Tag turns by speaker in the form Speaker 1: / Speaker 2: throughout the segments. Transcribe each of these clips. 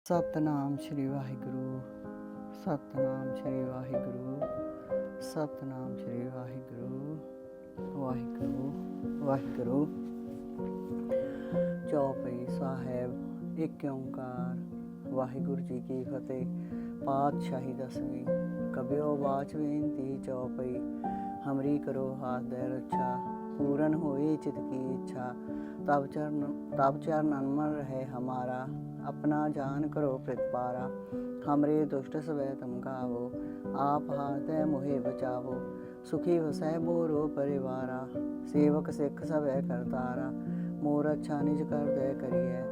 Speaker 1: ਸਤਨਾਮ ਸ਼੍ਰੀ ਵਾਹਿਗੁਰੂ। ਸਤਨਾਮ ਸ਼੍ਰੀ ਵਾਹਿਗੁਰੂ। ਸਤਨਾਮ ਸ਼੍ਰੀ ਵਾਹਿਗੁਰੂ। ਵਾਹਿਗੁਰੂ ਵਾਹਿਗੁਰੂ। ਚੌਪਈ ਸਾਹਿਬ। ਇੱਕ ਓਂਕਾਰ। ਵਾਹਿਗੁਰੂ ਜੀ ਕੀ ਫਤਿਹ। ਪਾਤਸ਼ਾਹੀ ਦਸਵੀਂ। ਕਬਿਓ ਬਾਚ ਬੇਨਤੀ ਚੌਪਈ। ਹਮਰੀ ਕਰੋ ਹਾਥ ਦੇ ਰੱਛਾ। पूरन होई चित की इच्छा। तब चरण अनमन रहे हमारा। अपना जान करो प्रतिपारा। हमरे दुष्ट सवै तुम गावो। आप हाथ मुहे बचावो। सुखी वसै मोरो परिवारा। सेवक सिख सवै करतारा। मोर अच्छा निज कर दे करिए।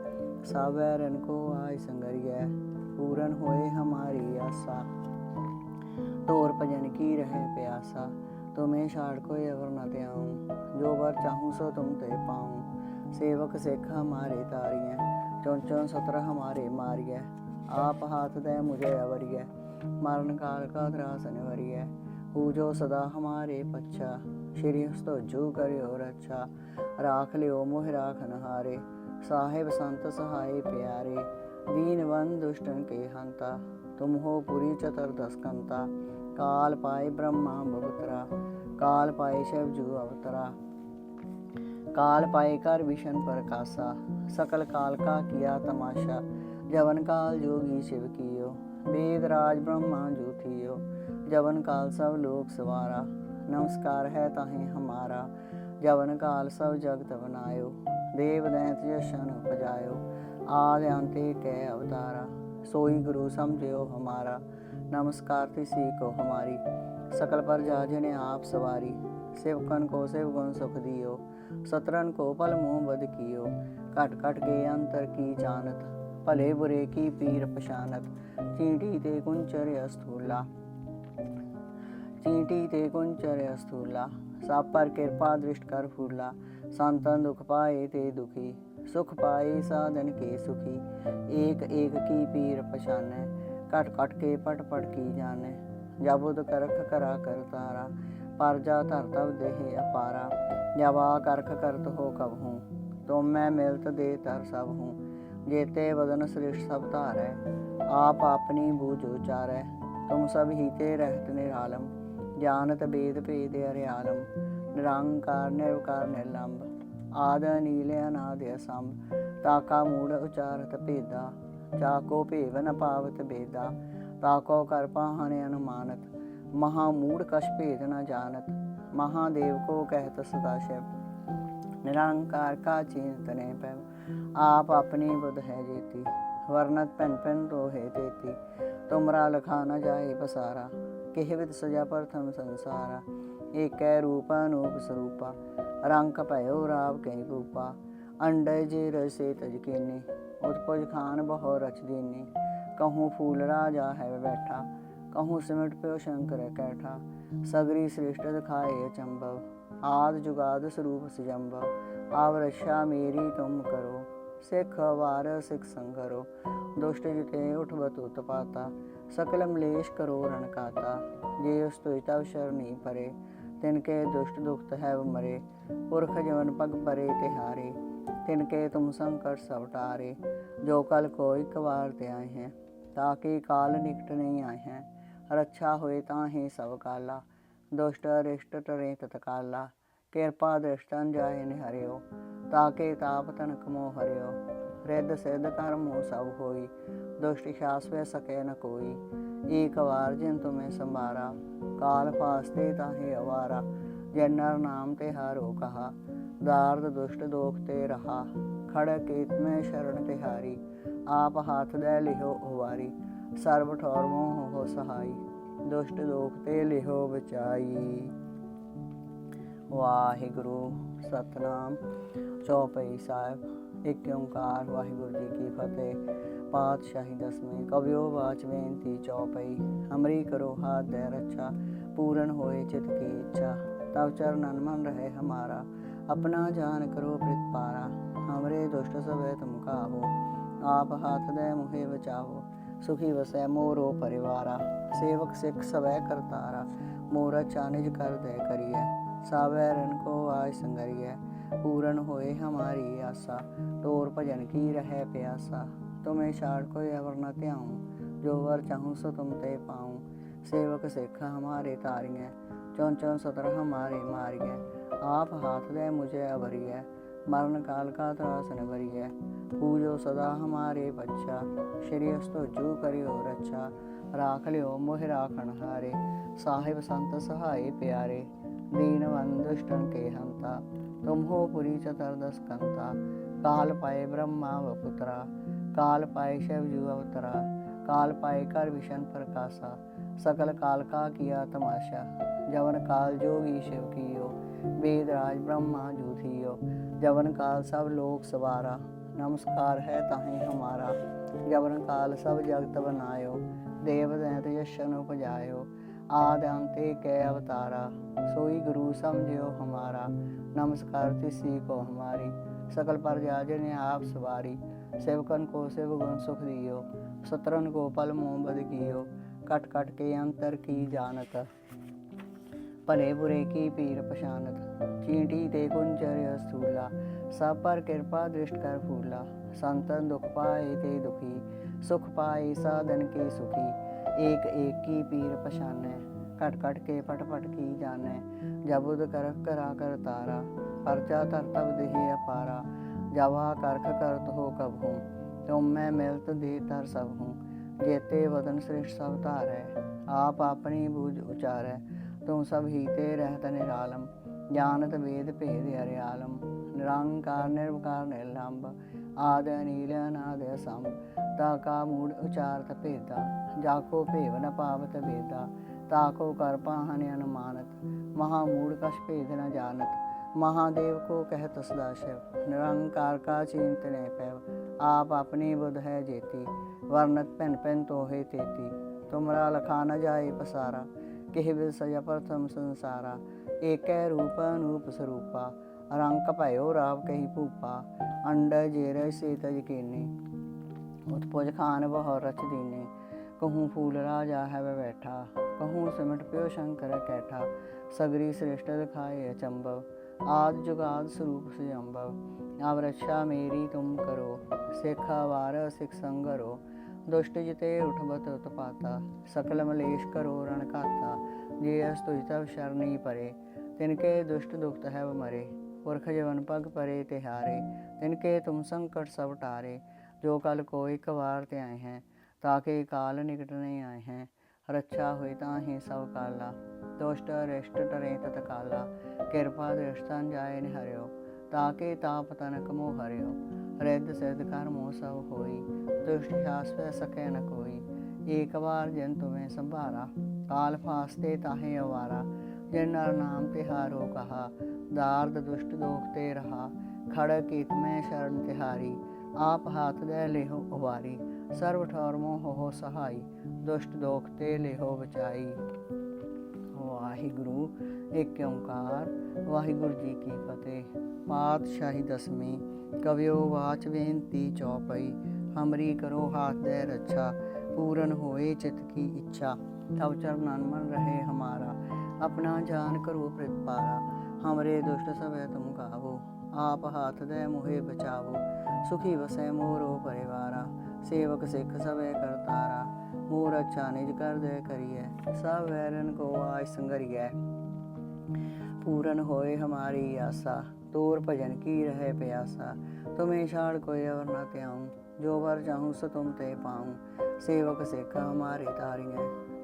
Speaker 1: सब रन को आय संगरिए। पूरन होए हमारी आशा। तोर भजन की रहे प्यासा। तुम्हें छाड़ कोई अवर न त्याऊँ। जो वर चाहूँ सो तुम ते पाऊँ। सेवक सिख हमारे तारिए। चुन चुन सतर हमारे मारिए। आप हाथ दे मुझे अवरिए। मरण काल का त्रासन वरिए। पूजो सदा हमारे पच्छा। श्री हस्तोजू करियो रक्षा। राख लियो मोह राखन हारे। साहिब संत सहाय प्यारे। दीन बंद दुष्टन के हंता। तुम हो पुरी चतुर्दश कंता। काल पाए ब्रह्मा बवतरा। काल पाए शिवजू अवतरा। काल पाए कर विशन प्रकाशा। सकल काल का किया तमाशा। जवन काल जोगी शिव कियो। वेद राज ब्रह्मा जू थियो। जवन काल सब लोक सवारा। नमस्कार है ताहे हमारा। जवन काल सब जगत बनायो। देव दैंत जशन उपजायो। आदि अंत कै अवतारा। सोई गुरु समझियो हमारा। नमस्कार तिसी को हमारी। सकल प्रजा जिने आप सवारी। सेवकन को शिव गुण सुख दियो। सतरन को पल मुँह बद कियो। घट घट के अंतर की जानत। भले बुरे की पीर पशानत। चींटी ते कुंचर अस्थूला। चींटी ते कुंचर अस्थूला। सब पर कृपा दृष्ट कर फूला। संतन दुख पाए ते दुखी। सुख पाए साधन के सुखी। एक एक की पीर पशाने। कट कट के पट पट की जाने। जबुद करख करा कर तारा। परजा धर तब देहे अपारा। जब आ करख करत हो कब हूँ। तुम मैं मिलत दे तर सब हूँ। जेते बदन श्रेष्ठ सब धारै। आप अपनी बूझो चारै। तुम सब हीते रहत निरालम। जानत वेद भेद अर्यालम। निरंकार निर्विकार निर्लंब। आद नील अनादि असंभ। ताका मूढ़ उचारत भेदा। जाको भेव न पावत बेदा। ताको कर पाहन अनुमानत। महामूढ़ कछ भेद न जानत। महादेव को कहत सदाशिव। निरंकार का चिंत ने पैव। आप अपनी बुध है जेती। वर्णत पिन पिन रोहे तेती। तुमरा लखा न जाए पसारा। केहवित सजा प्रथम संसारा। एक रूप अनूप स्वरूपा। रंक भयो राव कई रूपा। अंडे जे रसे तज कीनी। उत्पुज खान बहु रच दीनी। कहूँ फूल राजा है बैठा। कहूँ सिमट प्यो शंकर कैठा। सगरी श्रेष्ठ दिखाए अचंभव। आद जुगाद स्वरूप सिजंभव। आव रक्षा मेरी तुम करो। सिख वार सिख संगरो। दुष्ट जिते उठ बतु तपाता। सकल मलेश करो रण काता। जे स्तुति तब शरणी परे। तिनके दुष्ट दुखत है मरे। पुरख जीवन पग परे तिहारे। तिनके तुम संकट सब टारे। जो कल कोई कबार ते आए हैं। ताकि काल निकट नहीं आए हैं। रक्षा होए ताहि सब काला। दुष्ट अरिष्ट टरे तत्काला। कृपा दृष्टन जाए निहरियो। ताके ताप तनक मोह हरियो। रिद्ध सिद्ध कर्मो सब होई। दुष्ट शास्त्र सके न कोई। एक बार जिन तुम्हें संभारा। काल फासते ताहि अवारा। जिन नर नाम तिहारो कहा। दार्द दुष्ट दोख ते रहा। खड़ केत में शरण तिहारी। आप हाथ दे लिहो उवारी। सर्व ठौर मोह हो सहाई। दुष्ट दोख ते लिहो बचाई। वाहिगुरु। सतनाम। चौपई साहिब। एक ओंकार। वाहिगुरु जी की फतेह। पातशाही दसवीं। कबियो बाच बेनती चौपई। हमरी करो हाथ दे रक्षा। पूरन होए चित की इच्छा। तब चरण मन रहे हमारा। अपना जान करो प्रतिपारा। हमरे दुष्ट सवै तुम काहो। आप हाथ दे मुहे बचावो। सुखी वसै मोरो परिवारा। सेवक सिख सवै करतारा। मोर अच्छा निज कर दे करिए। सावै रन को आय संगरिए। पूरन होए हमारी आशा। तोर भजन की रहे प्यासा। तुम्हें छाड़ कोई अवर न त्याऊँ, जो वर चाहूँ सो तुम ते पाऊँ। सेवक सिख हमारे तारिय, चौन चौन सतर हमारे मारिय। आप हाथ दे मुझे अभरिय, मरण काल का त्रास न भरिय। पूजो सदा हमारे बच्चा, श्री अस्तो जू करियो रक्षा। राख लियो मोहि राखण हारे, साहिब संत सहाय प्यारे। दीन बंधु दुष्टन के हंता, तुम हो पुरी चतुर्दश कंता। काल पाए ब्रह्मा व पुत्रा, काल पाए शिव जू अवतरा। काल पाए कर विशन प्रकाशा, सकल काल का किया तमाशा। जवन काल जोगी शिव कियो, वेद राज ब्रह्मा जू थियो। जवन काल सब लोक सवारा, नमस्कार है ताहि हमारा। जवन काल सब जगत बनायो, देव दैत यशन उपजायो। आदि अंते कै अवतारा, सोई गुरु समझियो हमारा। नमस्कार तिसी को हमारी, सकल प्रजा जिन आप सवारी। सेवकन को शिव गुण सुख दियो, सतरन को पल मोह बद कियो। कट कट के अंतर की जानत, भले बुरे की पीर पछानत। चींटी ते कुंचर स्थूला, सब पर कृपा दृष्ट कर फूला। संतन दुख पाए ते दुखी, सुख पाए साधन के सुखी। एक एक की पीर पछानै, कट कट के पट पट की जानै। जबुद करख करा कर तारा, परचा तर तब देहि अपारा। जवा करख करत हो कबहूँ, तुम मैं मिलत दे तर सब हूँ। जेते वदन श्रेष्ठ सब तारै, आप अपनी बूझ उचारै। तुम सब हीते रहत निरालम, जानत वेद भेद हरियालम। निरंकार निर्विकार निर्लंब, आदि अनील अनादि असंभ। ताका मूढ़ उचारत भेदा, जाको भेव न पावत भेदा। ताको कर पाहन अनुमानत, महामूढ़ कछ भेद न जानत। महादेव को कहत सदाशिव, निरंकार का चिंत न पैव। आप अपनी बुध है जेती, वर्णत पिन पिन तोहे तेती। तुमरा लखा न जाए पसारा, किह बिद सजा प्रथम संसारा। एक रूप अनूप स्वरूपा, रंक भयो राव कही भूपा। अंड जेर से तज कीनी, उत्पुज खान बहु रच दीनी। कहूँ फूल राजा है बैठा, कहूँ सिमट प्यो शंकर कैठा। सगरी श्रेष्ठ दिखाए अचंभव, आद जुगाद स्वरूप स्वयंभव। अब रक्षा मेरी तुम करो, सिख वार सिख संगरो। दुष्ट जिते उठबत उत्पाता, सकल मलेश करो रण खाता। जे अस्तुज तब शरणी परे, तिनके दुष्ट दुखत है मरे। पुरख जीवन पग परे तिहारे, तिनके तुम संकट सब टारे। जो कल को एक बार त्याए हैं, ताके काल निकट नहीं आए हैं। रक्षा हुई ताहि सब काला, दुष्ट अरिष्ट टरे तत्काला। कृपा दृष्टन जाय निहर्यो, ताके ताप तनक मोह हर्यो। रिद्ध सिद्ध कर्मो सब होई, दुष्ट शास्त्र सके न कोई। एक बार जिन तुम्हें संभारा, काल फासते ताहे अवारा। जिन नर नाम तिहारो कहा, दार्द दुष्ट दोख ते रहा। खड़ कीत में शरण तिहारी, आप हाथ दे लेहो उबारी। सर्व ठौर मोह हो सहाई, दुष्ट दोख ते लेहो बचाई। वाहिगुरु एक ओंकार, वाहिगुरु जी की फतेह। पातशाही दसवीं, कवियो वाच बेनती चौपई। हमरी करो हाथ दे रक्षा, पूरन होए चित की इच्छा। तब चरणन मन रहे हमारा, अपना जान करो प्रतिपारा। हमरे दुष्ट सबे तुम गावो, आप हाथ दे मुहे बचावो। सुखी वसै मोरो परिवारा, सेवक सिख सबे करतारा। मोर अच्छा निज कर दे करिए, सब वैरन को आज संगरिए। पूरन होए हमारी आशा, तोर भजन की रहे प्यासा। तुम्हें छाड़ कोई अवर न त्याऊँ, जो वर चाहूँ सो तुम ते पाऊँ। सेवक सिख हमारे तारिय,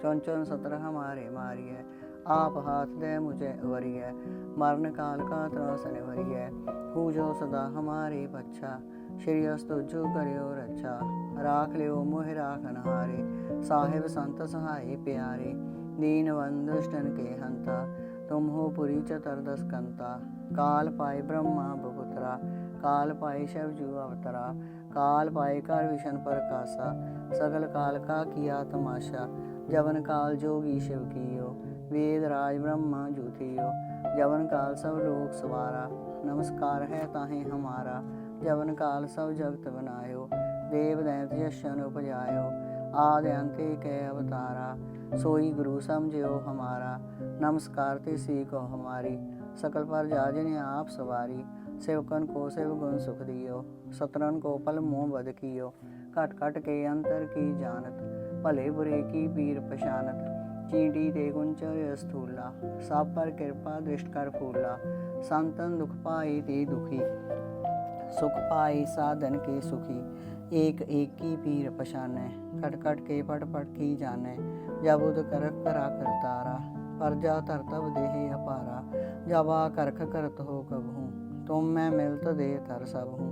Speaker 1: चौन चौन सतर हमारे मारिय। आप हाथ दे मुझे अवरिय, मरण काल का त्रास निवरिय। पूजो सदा हमारे बच्चा, श्री अस्तु जू करियो रक्षा। राख लियो मोहि राखन हारे, साहिब संत सहाय प्यारे। दीन बंधु दुष्टन के हंता, तुम हो पुरी चतुर्दश कंता। काल पाए ब्रह्मा बपुत्रा, काल पाए शिव जू अवतरा। काल पाए कर विशन प्रकाशा, सकल काल का किया तमाशा। जवन काल जोगी शिव कियो, वेद राज ब्रह्मा जू थियो। जवन काल सब लोक सवारा, नमस्कार है ताहि हमारा। जवन काल सब जगत बनायो, देव दैत यशन उपजायो। आदि अंते कै अवतारा, सोई गुरु समझियो हमारा। नमस्कार तिसी को हमारी, सकल प्रजा जिन आप सवारी। सेवकन को शिव गुण सुख दियो, सतरन को पल मोह बद कियो। घट घट के अंतर की जानत, भले बुरे की पीर पछानत। चींटी ते गुंचर स्थूला, सब पर कृपा दृष्ट कर फूला। संतन दुख पाए ते दुखी, सुख पाए साधन के सुखी। एक एक की पीर पछानै, कट कट के पट पट की जानै। जब उद करख करा करतारा, परजा धर तब देह अपारा। जब आ करख करत हो कबहूँ, तुम मैं मिलत दे तर सब हूँ।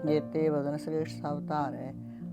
Speaker 1: जेते बदन श्रेष्ठ सब धारै,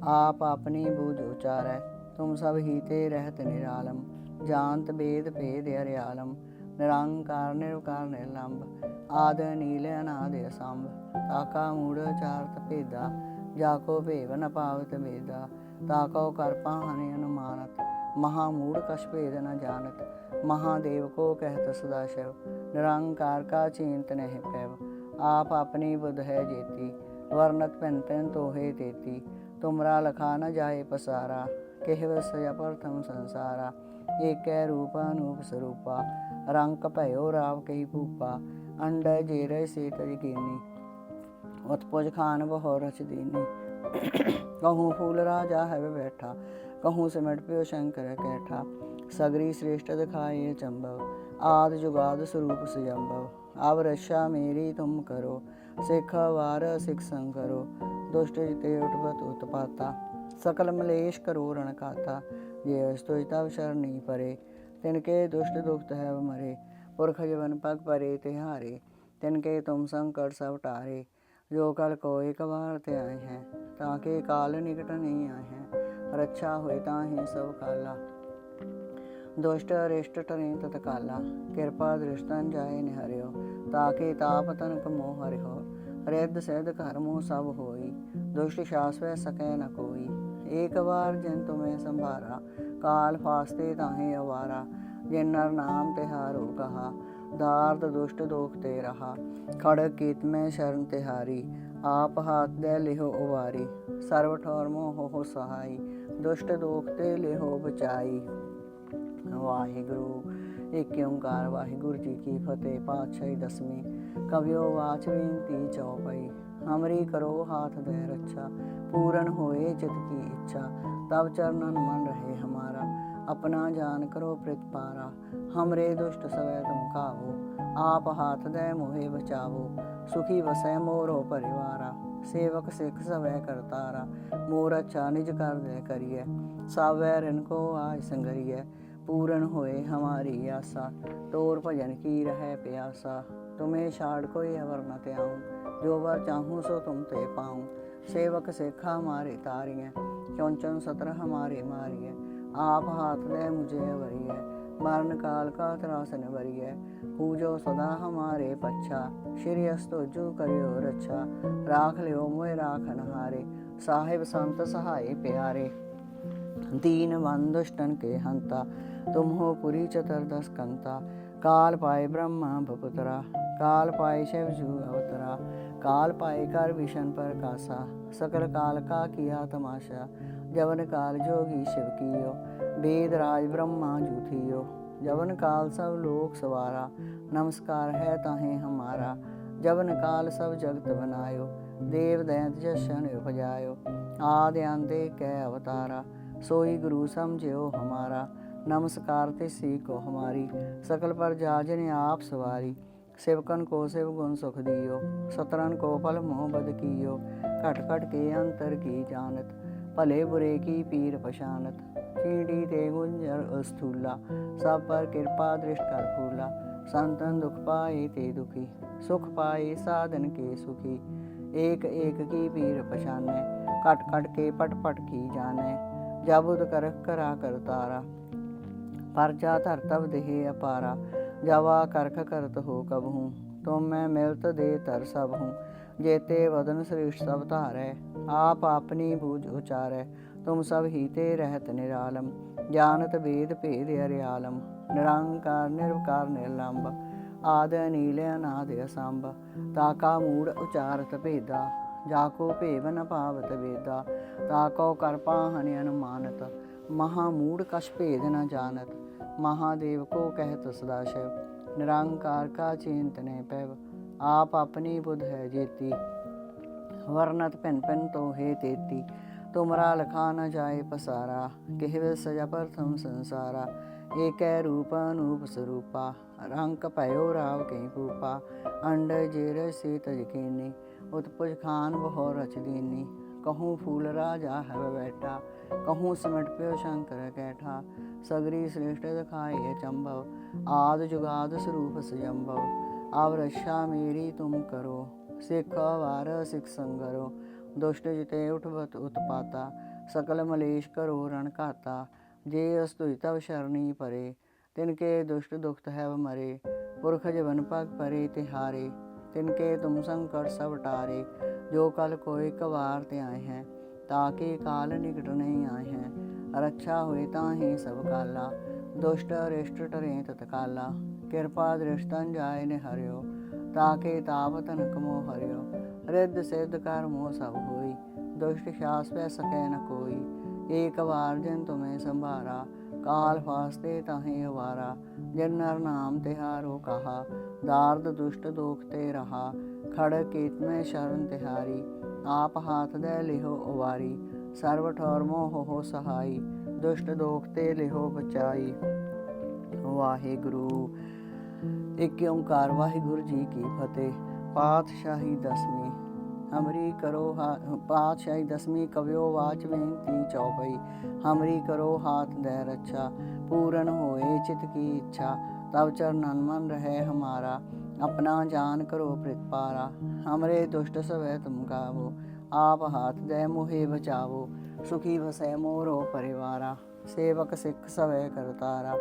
Speaker 1: आप अपनी बूझ उचारै। तुम सब हीते रहत निरालम, जानत वेद भेद हरियालम। निरंकार निरवकार निर्लंब, आद नील अनाद असंभ। ताका मूढ़ चारत भेदा, जाको भेव न पावत भेदा। ताको कर पाहनि अनुमानत, महामूढ़ कछ भेद न जानत। महादेव को कहत सदाशिव, निरंकार का चिंत नहीं पैव। आप अपनी बुध है जेती, वर्णत भिन्न भिन्न तोहे तेती। तुमरा लखा न जाए पसारा, केहव सया प्रथम संसारा। एक रूप अनूप स्वरूपा, रंक भयो राव कही भूपा। अंड जेर से तज कीनी, उत्पुज खान बहु रच दीनी। कहूँ फूल राजा है बैठा, कहूँ सिमट प्यो शंकर कैठा। सगरी श्रेष्ठ दिखाए चंबव, आद जुगाद स्वरूप स्वयंभव। अब रक्षा मेरी तुम करो, सिख वार सिख संग करो। दुष्ट जिते उठपत उत्पाता, सकल मलेश करो रण खाता। जे स्तुज तब शरणी परे, तिनके दुष्ट दुखत है मरे। पुरख जवन पग परे तिहारे, तिनके तुम संकट सब टारे। जो कल को एक बार ते आए हैं, ताके काल निकट नहीं आए हैं। रक्षा हुए ताहि सब काला, दुष्ट अरिष्ट टरें तत्काला। कृपा दृष्टन जाए निहरियो, ताके ताप तनक मोह हरिहो। रिद्ध सिद्ध कर्मों सब होई, दुष्ट शास्त्र सकै न कोई। एक बार जिन तुम्हें संभारा, काल फास्ते ताहे अवारा। जिन नर नाम तिहारो कहा, दार्द दुष्ट दोख ते रहा। खड़ग कीत में शरण तिहारी, आप हाथ दे लिहो उबारी। सर्व ठौर मोह हो सहाई, दुष्ट दोख ते लिहो बचाई। वाहिगुरु एक ओंकार। वाहिगुरु जी की फतेह। पातशाही दसवीं। कवियो वाच विनती चौपाई, हमरी करो हाथ दे रक्षा। पूरन होए चित की इच्छा, तब चरणन मन रहे हमारा। अपना जान करो प्रतिपारा, हमरे दुष्ट सवै तुम कावो। आप हाथ दे मोहे बचावो, सुखी वसै मोरो परिवारा। सेवक सिख सवै करतारा, मोर अच्छा निज कर दे करिए। सावै रिन को आज संगरिए, पूरन होए हमारी आशा। तोर भजन की रहे प्यासा, तुम्हें छाड़ कोई अवर न त्याऊँ। जो वर चाहूँ सो तुम ते पाऊँ। सेवक सिख हमारे तारिए, चौचन सत्र हमारे मारिए। आप हाथ दे मुझे अवरिए, मरण काल का त्रासन वरिए। पूजो सदा हमारे पच्छा, श्री अस्तुजु करियो रक्षा। राख लियो मोय राखन हारे, साहिब संत सहाय प्यारे। दीन बंधु दुष्टन के हंता, तुम हो पुरी चतुर्दश कंता। काल पाए ब्रह्मा भपुतरा, काल पाए शिव जू अवतरा। काल पाए कर विशन पर कासा, सकल काल का किया तमाशा। जवन काल जोगी शिव कियो, वेद राज ब्रह्मा जू थियो। जवन काल सब लोक सवारा, नमस्कार है ताहे हमारा। जवन काल सब जगत बनायो, देव दैंत जशन उपजायो। आदि अंत कै अवतारा, सोई गुरु समझियो हमारा। नमस्कार तिसी को हमारी, सकल पर जाजन आप सवारी। सेवकन को शिव गुण सुख दियो, सतरन को फल मोह बद कियो। घट घट के अंतर की जानत, भले बुरे की पीर पछानत। चींटी ते गुंजर स्थूला, सब पर कृपा दृष्ट कर फूला। संतन दुख पाए ते दुखी, सुख पाए साधन के सुखी। एक एक की पीर पछानै, कट कट के पट पट की जानै। जब उद करख करा करतारा, परजा धर तब देह अपारा। जब आ करख करत हो कबहूँ, तुम मैं मिलत दे तर सब हूँ। जेते वदन श्रेष्ठ सब धारै, आप अपनी बूझ उचारै। तुम सब हीते रहत निरालम, जानत वेद भेद हरियालम। निरंकार निरवकार निर्लंब, आद नील अनाद असंभ। ताका मूढ़ उचारत भेदा, जाको भेव न पावत भेदा। ताको कर पाहनि अनुमानत, महामूढ़ कछ भेद न जानत। महादेव को कहत सदाशिव, निरंकार का चिंत नहीं पैव। आप अपनी बुध है जेती, वर्णत भिन्न भिन्न तोहे तेती। तुमरा लखा न जाए पसारा, कहवे सजा प्रथम संसारा। एक रूप अनूप स्वरूपा, रंक पयो राव कहीं पूपा। अंड जेर से तज कीनी, उत्पुज खान बहु रच दीनी। कहूँ फूल राजा है बैठा, कहूँ सिमट प्यो शंकर कैठा। सगरी श्रेष्ठ दिखाए चंभव, आद जुगाद स्वरूप स्वयंभव। अब रक्षा मेरी तुम करो, सिख वार सिख संगरो। दुष्ट जिते उठबत उत्पाता, सकल मलेश करो रण घाता। जे अस्तुति तब शरणी परे, तिनके दुष्ट दुखत है मरे। पुरख जबन पग परे तिहारे, तिनके तुम संकट सब टारे। जो कल कोई कबार ते आए हैं, ताके काल निकट नहीं आए हैं। रक्षा हुए ताहि सब काला, दुष्ट अरिष्ट टरे तत्काला। कृपा दृष्टन जाय ने हरियो, ताके ताप तनक मोह हरियो। रिद्ध सिद्ध कर मोह सब होई, दुष्ट शास पै सकै न कोई। एक बार जिन तुम्हें संभारा, काल फास्ते ताहि अवारा। जिन नर नाम तिहारो कहा, दार्द दुष्ट दोख ते रहा। खड़ केत में शरण तिहारी, आप हाथ दे लिहो उवारी। सर्व ठौर मोह हो सहाई, दुष्ट दोख ते लिहो बचाई। वाहिगुरु। एक ओंकार वाहिगुरु जी की फतेह। पातशाही दसवीं। हमरी करो पातशाही दसवीं कव्यो वाच बेनती चौपई। हमरी करो हाथ दे रक्षा, पूरन होए चित की इच्छा। तब चरणन मन रहे हमारा, अपना जान करो प्रतिपारा। हमरे दुष्ट सवै तुम गावो, आप हाथ दे मोहे बचावो। सुखी बसै मोरो परिवारा, सेवक सिख सवै करतारा।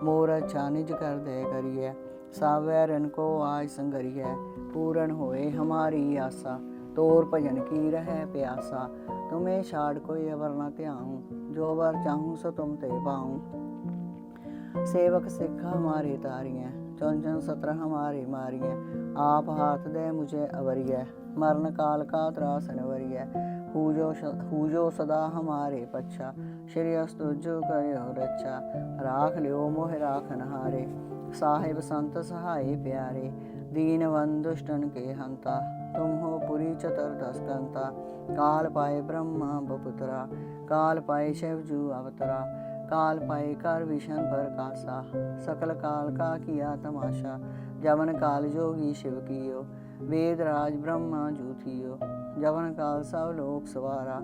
Speaker 1: मोर अच्छा निज कर दे करिए, सावै रन को आज संगरिए। पूरन होए हमारी आशा, तोर भजन की रहे प्यासा। तुम्हें छाड़ कोई अवर न त्याऊँ, जो वर चाहूँ सो तुम ते पाऊँ। सेवक सिख हमारे तारिए, चुन चुन सत्र हमारे मारिए। आप हाथ दे मुझे अवरिए, मरण काल का त्रास नवरिए। पूजो सदा हमारे पच्छा, श्री अस्तुजो करो रक्षा। राख लियो मोह राखन हारे, साहिब संत सहाय प्यारे। दीन बंधुष्टन के हंता, तुम हो पुरी चतुर्दश कंता। काल पाए ब्रह्मा बपुतरा, काल पाए शिवजू अवतरा। काल पाए कर विशन प्रकाशा, सकल काल का किया तमाशा। जवन काल जोगी शिव कियो, वेद राज ब्रह्मा जू थियो। जवन काल सब लोक सवारा,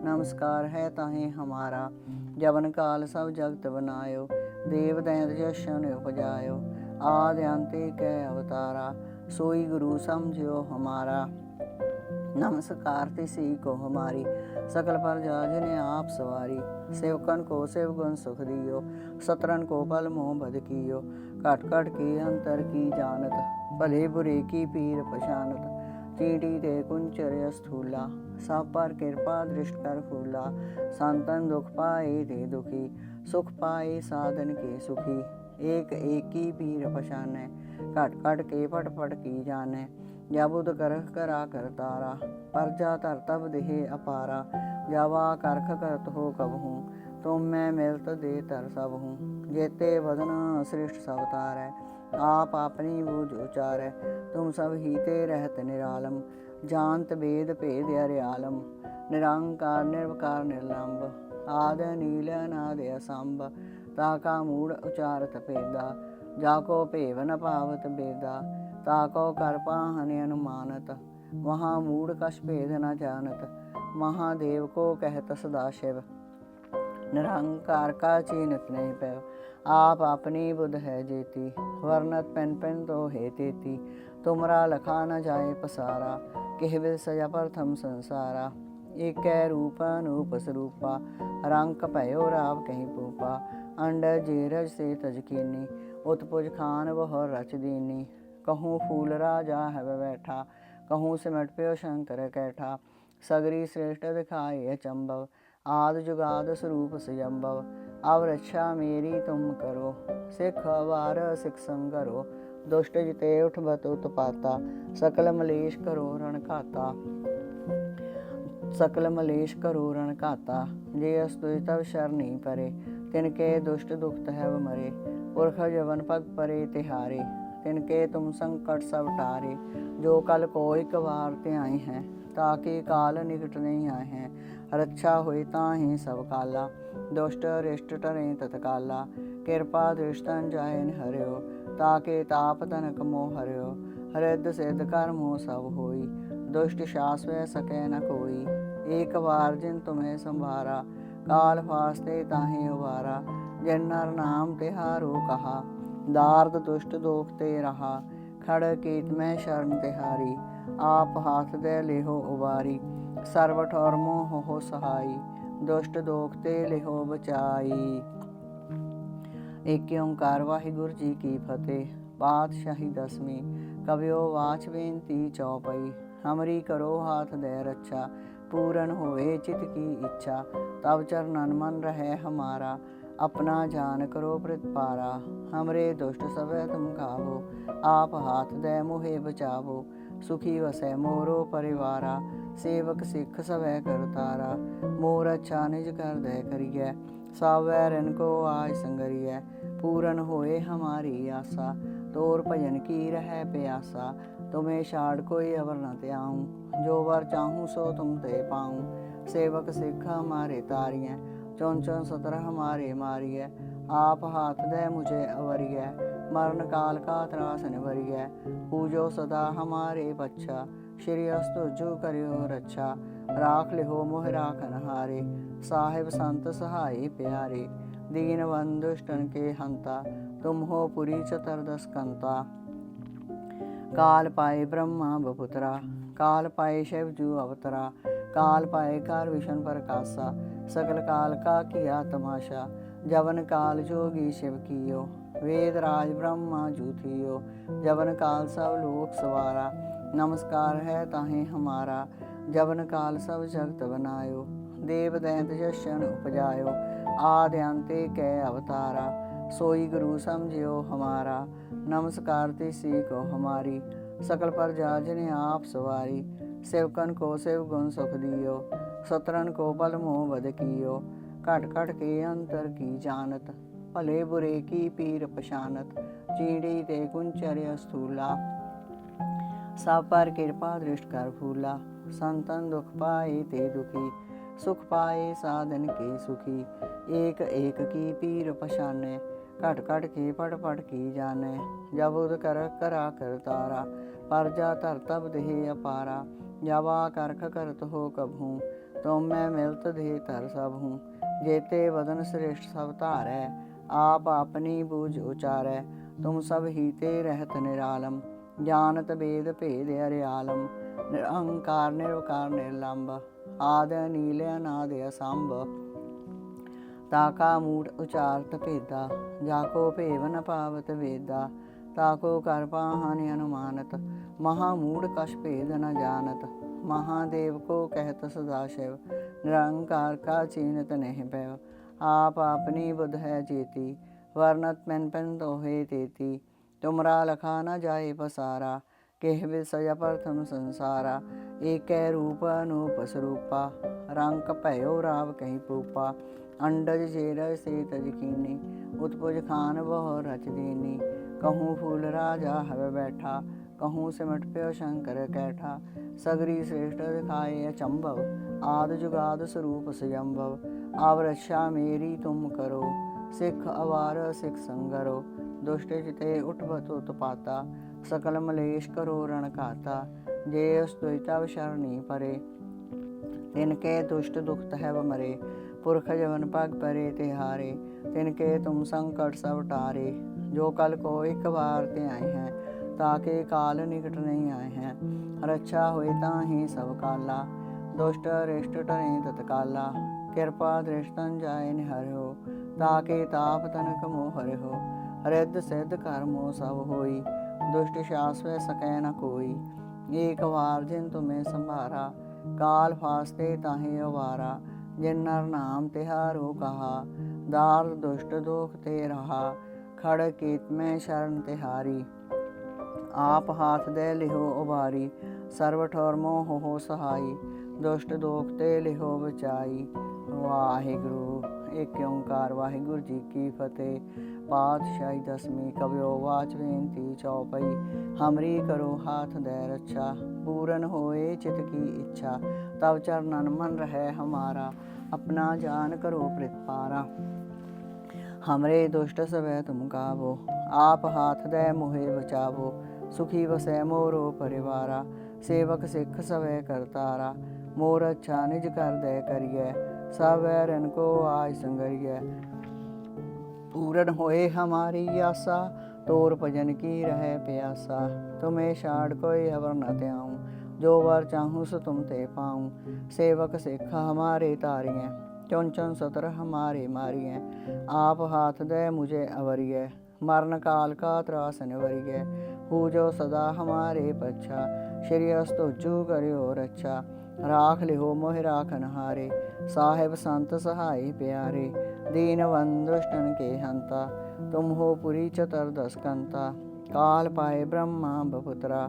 Speaker 1: नमस्कार है ताहे हमारा। जवन काल सब जगत बनायो, देव दैत जशन उपजायो। आदि अंत कै अवतारा, सोई गुरु समझियो हमारा। नमस्कार तिसी को हमारी, सकल प्रजा जिन्हें आप सवारी। सेवकन को सेवगुण सुख दियो, सतरन को पल मोह बद कियो। कट कट के अंतर की जानत, भले बुरे की पीर पछानत। चींटी ते कुंचर स्थूला, सब पर कृपा दृष्ट कर फूला। संतन दुख पाए ते दुखी, सुख पाए साधन के सुखी। एक एक की पीर पछाने, कट कट के पट पट की जाने। जबुद करख करा कर तारा, परजा तर तब देहे अपारा। जवा करख करत हो कब हूँ, तुम मैं मिलत दे तर सब हूँ। जेते बदन श्रेष्ठ सब तारै, आप अपनी बूझ उचारै। तुम सब हीते रहत निरालम, जानत वेद भेद अर्यालम। निरंकार निर्विकार निर्लंब, आद नील अनाद असंभ। ताका मूढ़ उचारत भेदा, जाको भेव न पावत बेदा। ताको कर पाहन अनुमानत, महामूढ़ कछ भेद न जानत। महादेव को कहत सदाशिव, निरंकार का चीनत नहीं पैव। आप अपनी बुध है जेती, वर्णत पेन पेन तो है तेती। तुमरा लखा न जाए पसारा, कहवे सजा प्रथम संसारा। एक रूप अनूप स्वरूपा, रंक पयो राव कहीं पूपा। अंड जेरज से तज कीनी, उत्पुज खान बहु रच दीनी। कहूँ फूल राजा है बैठा, कहूँ सिमट प्यो शंकर कैठा। सगरी श्रेष्ठ दिखाए चंभव, आद जुगाद स्वरूप स्वयंभव। अब रक्षा मेरी तुम करो, सिख वार सिख संगरो। दुष्ट जिते उठबत उत्पाता, सकल मलेश करो रण घाता। सकल मलेश करो रण घाता। जे अस्तुति तब शरणी परे, तिनके दुष्ट दुखत है मरे। पुरख जवन पग परे तिहारे, तिनके तुम संकट सब टारे। जो कल कोई कबार ते आए हैं, ताके काल निकट नहीं आए हैं। रक्षा होए ताहि सब काला, दुष्ट रिष्ट टरे तत्काला। कृपा दृष्टन जाए हरियो, ताके ताप तनक मोह हरियो। हृद सिद्ध कर्म हो सब होई, दुष्ट शास्त्र सके न कोई। एक बार जिन तुम्हें संभारा, काल फास्ते ताहि उबारा। जिन नर नाम तिहारो कहा, दार्द दुष्ट दोख ते रहा। खड़ कीत में शरण तिहारी, आप हाथ दे लेहो उबारी। सर्व ठौर मोह हो सहाई, दुष्ट दोख ते लेहो बचाई। एक ओंकार वाहिगुरु जी की फतेह। पातशाही दसवीं। कवियो वाच बेनती चौपई। हमरी करो हाथ दे रक्षा, पूरन होए चित की इच्छा। तब चरणन मन रहे हमारा, अपना जान करो प्रतिपारा। हमरे दुष्ट सब तुम खावो, आप हाथ दे मुहे बचावो। सुखी वसै मोरो परिवारा, सेवक सिख सवै करतारा। मोर अच्छा निज कर दे करिए, सब वैरन को आय संगरिए। पूरन होए हमारी आशा, तोर भजन की रह प्यासा। तुम्हें छाड़ कोई अवर न त्याऊँ, जो वर चाहूँ सो तुम ते पाऊँ। सेवक सिख हमारे तारिए, चौन चौन सतर हमारे मारिए। आप हाथ दे मुझे अवरिए, मरण काल का त्रास निवरिए। पूजो सदा हमारे पच्छा, श्री अस्तु जो करियो रक्षा। राख लिहो मोह राखन हारे, साहिब संत सहाय प्यारे। दीन बंधुष्टन के हंता, तुम हो पुरी चतुर्दश कंता। काल पाए ब्रह्मा बपुतरा, काल पाए शिव जू अवतरा। काल पाए कार विष्णु प्रकाशा, सकल काल का किया तमाशा। जवन काल जोगी शिव कियो, वेद राज ब्रह्मा जू थियो। जवन काल सब लोक सवारा, नमस्कार है ताहे हमारा। जवन काल सब जगत बनायो, देव दैंत जशन उपजायो। आदि अंते कै अवतारा, सोई गुरु समझियो हमारा। नमस्कार तिसी को हमारी, सकल प्रजा जिन्हें आप सवारी। सेवकन को शिव गुण सुख दियो, सतरन को बल मोह बद कियो। घट घट के अंतर की जानत, भले बुरे की पीर पशानत। चीड़ी ते कुंचर्य स्थूला, सब पर कृपा दृष्ट कर फूला। संतन दुख पाए ते दुखी, सुख पाए साधन के सुखी। एक एक की पीर पशाने, घट घट के पट पट की जाने। जब उद कर करा कर तारा, परजा धर तब देह अपारा। जब आ करख करत हो कबहूँ, तुम मैं मिलत दे धर सब हूँ। जेते वदन श्रेष्ठ सब धारै, आप अपनी बूझ उचारै। तुम सब ही ते रहत निरालम, जानत वेद भेद अरियालम। निरहंकार निरवकार निर्लंब, आद नील अनाद असंभ। ताका मूढ़ उचारत भेदा, जाको भेव न पावत वेदा। ताको कर पाहन अनुमानत, महामूढ़ कछ भेद न जानत। महादेव को कहत सदाशिव, निरंकार का चीनत नहीं पैव। आप अपनी बुध है जेती, वर्णत पेन पेन दोहे तेती। तुमरा लखा न जाए पसारा, केह विषय प्रथम संसारा। एक रूप अनूप स्वरूपा, रंक भयो राव कहीं पूपा। अंडज जेरज से तज कीनी, उत्पुज खान बहु रच दीनी। कहूँ फूल राजा हवे बैठा, कहूँ सिमट प्यो शंकर कैठा। सगरी श्रेष्ठ दिखाए अचंभव, आद जुगाद स्वरूप स्वयंभव। अब रक्षा मेरी तुम करो, सिख अवार सिख संगरो। दुष्ट चिते उठबत उत्पाता, सकल मलेश करो रण खाता। जे स्तुतव शरणी परे, तिनके दुष्ट दुख तहव मरे। पुरख जवन पग परे तिहारे, तिनके तुम संकट सब टारे। जो कल को एक बार ते आए हैं, ताके काल निकट नहीं आए हैं। रक्षा हुई ताहि सब काला, दुष्ट रिष्ट टरे तत्काला। कृपा दृष्टन जाय निहरो, ताके ताप तनक मोह हरिहो। हृद सिद्ध कर्मो सब होई, दुष्ट शास्त्र सकै न कोई। एक बार जिन तुम्हें संभारा, काल फास्ते ताहि अवारा। जिन नर नाम तिहारो कहा, दार दुष्ट दोख ते रहा। खड़ कीत में शरण तिहारी, आप हाथ दे लिहो उबारी। सर्व ठौर मोह हो सहाई, दुष्ट दोख ते लिहो बचाई। वाहिगुरु। एक ओंकार वाहिगुरु जी की फतेह। पातशाही दसवीं कवियो वाच बेनती चौपई। हमरी करो हाथ दे रक्षा, पूरन होए चित की इच्छा। तब चरणन मन रहे हमारा, अपना जान करो प्रतिपारा। हमरे दुष्ट सवै तुम गावो, आप हाथ दे मोहे बचावो। सुखी वसै मोरो परिवारा, सेवक सिख सवै करतारा। मोर अच्छा निज कर दे करिए, सब वैरन को आज संगरिए। पूरन होए हमारी आशा, तोर भजन की रहे प्यासा। तुम्हें छाड़ कोई अवर न त्याऊँ, जो वर चाहूँ सो तुम ते पाऊँ। सेवक सिख हमारे तारिए, चुन चुन सतर हमारे मारिए। आप हाथ दे मुझे अवरिए, मरण काल का त्रास निवरिए। हूँ जो सदा हमारे पच्छा, श्री अस्तुजु करियो रक्षा। राख लिहो मोहि राखन हारे, साहेब संत सहाय प्यारे। दीन बंधु दुष्टन के हंता, तुम हो पुरी चतुर्दश कंता। काल पाए ब्रह्मा बपुत्रा,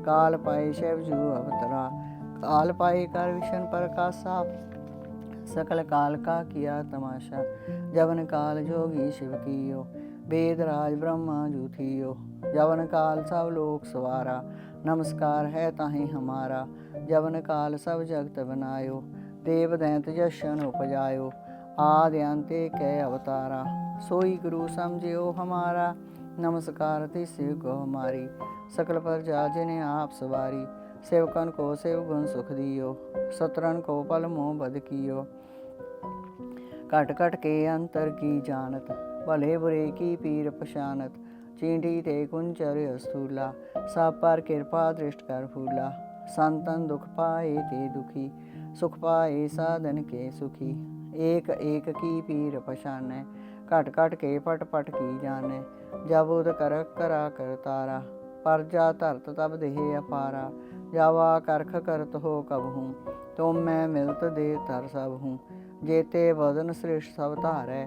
Speaker 1: काल पाए शिवजू अवतरा। काल पाए कर विष्णु प्रकाशा, सकल काल का किया तमाशा। जवन काल जोगी शिव कियो, वेद राज ब्रह्मा जू थियो। जवन काल सब लोक सवारा, नमस्कार है ताहि हमारा। जवन काल सब जगत बनायो, देव दैंत जशन उपजायो। आदि अंत कै अवतारा, सोई गुरु समझियो हमारा। नमस्कार तिसि को हमारी, सकल प्रजा जिन्हें आप सवारी। सेवकन को सेव गुण सुख दियो, सतरन को पल मोह बद कियो। कट कट के अंतर की जानत, भले बुरे की पीर पशानत। चींटी ते कुंचर अस्थूला, सब पर कृपा दृष्ट कर फूला। संतन दुख पाए ते दुखी, सुख पाए साधन के सुखी। एक एक की पीर पशाने, कट कट के पट पट की जाने। जब उद कर करा कर तारा, परजा धरत तब देह अपारा। जावा करख करत हो कब हूँ, तुम मैं मिलत दे तर सब हूँ। जेते बदन श्रेष्ठ सब धारै,